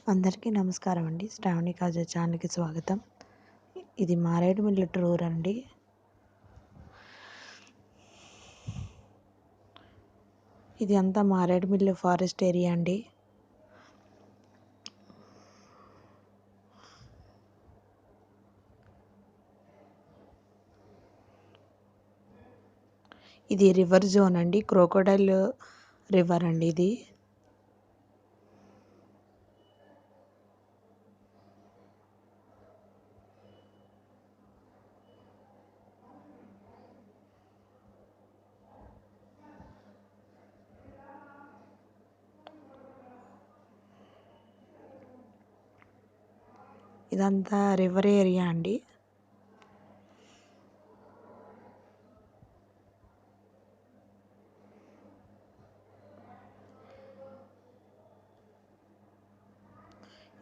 అందరికీ నమస్కారం అండి. శ్రావణి కాజా ఛానల్‌కి స్వాగతం. ఇది మారేడుమిల్లి టూర్ అండి. ఇది అంతా మారేడుమిల్లి ఫారెస్ట్ ఏరియా అండి. ఇది రివర్ జోన్ అండి. క్రోకోడైల్ రివర్ అండి ఇది. ఇదంతా రివర్ ఏరియా అండి.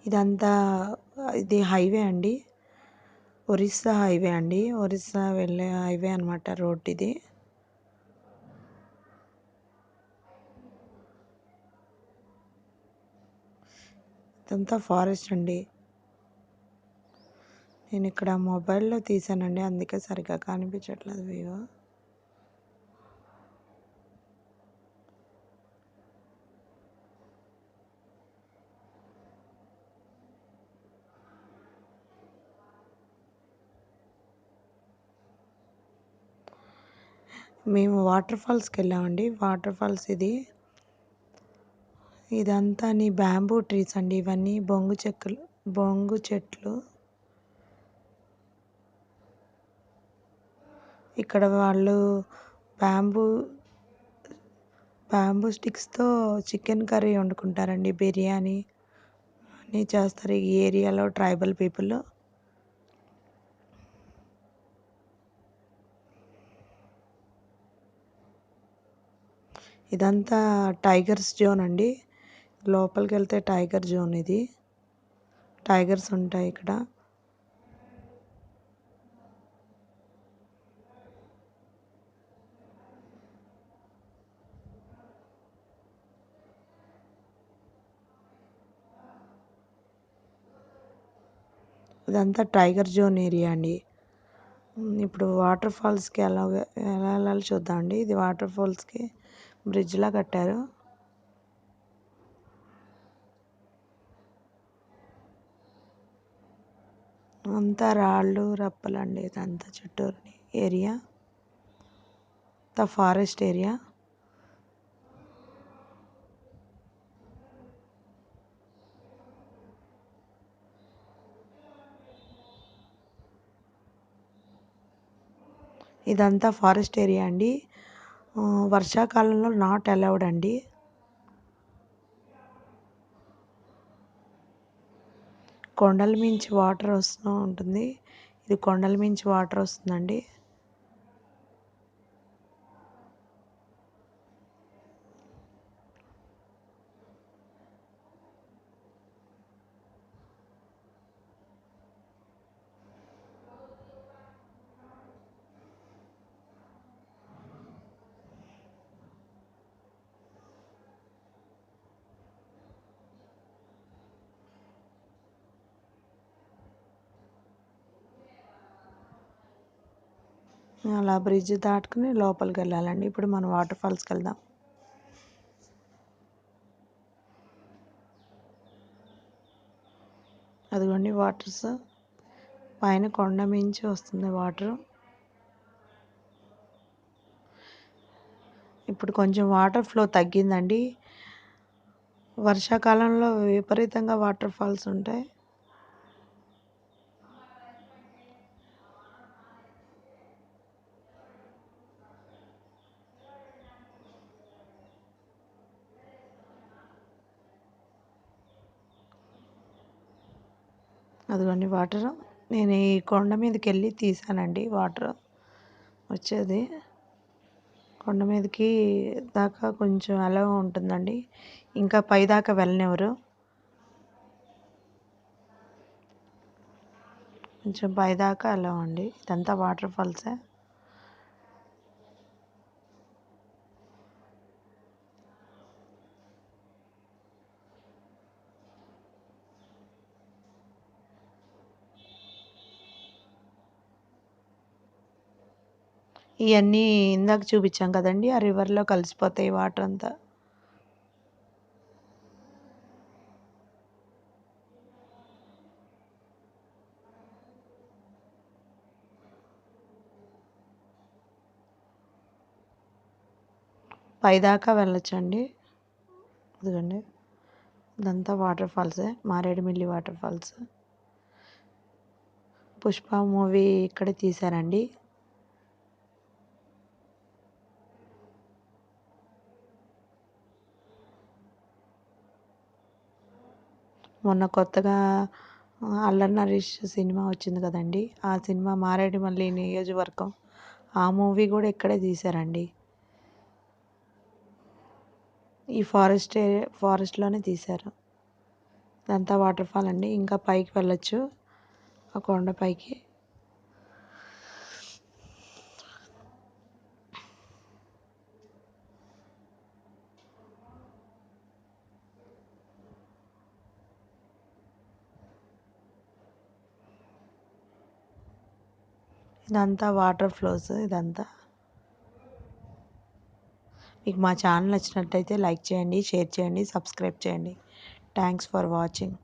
ఇదంతా ఇది హైవే అండి. ఒరిస్సా హైవే అండి. ఒరిస్సా వెళ్ళే హైవే అనమాట రోడ్ ఇది. ఇదంతా ఫారెస్ట్ అండి. నేను ఇక్కడ మొబైల్‌లో తీసానండి. అందుకే సరిగ్గా కనిపించట్లేదు వ్యూ. మేము వాటర్ ఫాల్స్‌కి వెళ్ళామండి. వాటర్ ఫాల్స్ ఇది. ఇదంతా బ్యాంబూ ట్రీస్ అండి. ఇవన్నీ బొంగు చెట్లు. ఇక్కడ వాళ్ళు బ్యాంబూ బ్యాంబూ స్టిక్స్‌తో చికెన్ కర్రీ వండుకుంటారండి. బిర్యానీ అన్నీ చేస్తారు ఈ ఏరియాలో ట్రైబల్ పీపుల్. ఇదంతా టైగర్స్ జోన్ అండి. లోపలికి వెళ్తే టైగర్ జోన్ ఇది. టైగర్స్ ఉంటాయి ఇక్కడ. ఇదంతా టైగర్ జోన్ ఏరియా అండి. ఇప్పుడు వాటర్ ఫాల్స్‌కి ఎలా వెళ్ళాలో చూద్దామండి. ఇది వాటర్ ఫాల్స్‌కి బ్రిడ్జ్‌లా కట్టారు. అంతా రాళ్ళు రప్పలండి. ఇదంతా చుట్టూరు ఏరియా. అంతా ఫారెస్ట్ ఏరియా. ఇదంతా ఫారెస్ట్ ఏరియా అండి. వర్షాకాలంలో నాట్ అలౌడ్ అండి. కొండల మించి వాటర్ వస్తూ ఉంటుంది. ఇది కొండల మించి వాటర్ వస్తుందండి. అలా బ్రిడ్జ్ దాటుకుని లోపలికి వెళ్ళాలండి. ఇప్పుడు మనం వాటర్ ఫాల్స్కి వెళ్దాం. అదిగోండి వాటర్స్. పైన కొండ మించి వస్తుంది వాటర్. ఇప్పుడు కొంచెం వాటర్ ఫ్లో తగ్గిందండి. వర్షాకాలంలో విపరీతంగా వాటర్ ఫాల్స్ ఉంటాయి. అదిగోండి వాటర్. నేను ఈ కొండ మీదకి వెళ్ళి తీసానండి వాటర్ వచ్చేది. కొండ మీదకి దాకా కొంచెం అలా ఉంటుందండి. ఇంకా పైదాకా వెళ్ళనివ్వరు. కొంచెం పైదాకా అలా అండి. ఇదంతా వాటర్ ఫాల్సే. ఇవన్నీ ఇందాక చూపించాం కదండి, ఆ రివర్లో కలిసిపోతాయి వాటర్ అంతా. పైదాకా వెళ్ళొచ్చండి. ఇదిగోండి, ఇదంతా వాటర్ ఫాల్సే, Maredumilli water falls. Pushpa movie ఇక్కడే తీశారండి. మొన్న కొత్తగా అల్లరి నరేష్ సినిమా వచ్చింది కదండి, ఆ సినిమా మారేడుమల్లి నియోజకవర్గం, ఆ మూవీ కూడా ఇక్కడే తీశారండి. ఈ ఫారెస్ట్లోనే తీశారు. ఇదంతా వాటర్ ఫాల్ అండి. ఇంకా పైకి వెళ్ళొచ్చు, ఆ కొండ పైకి. ఇదంతా వాటర్ ఫ్లోస్ ఇదంతా. మీకు మా ఛానల్ నచ్చినట్టయితే లైక్ చేయండి, షేర్ చేయండి, సబ్స్క్రైబ్ చేయండి. Thanks for watching.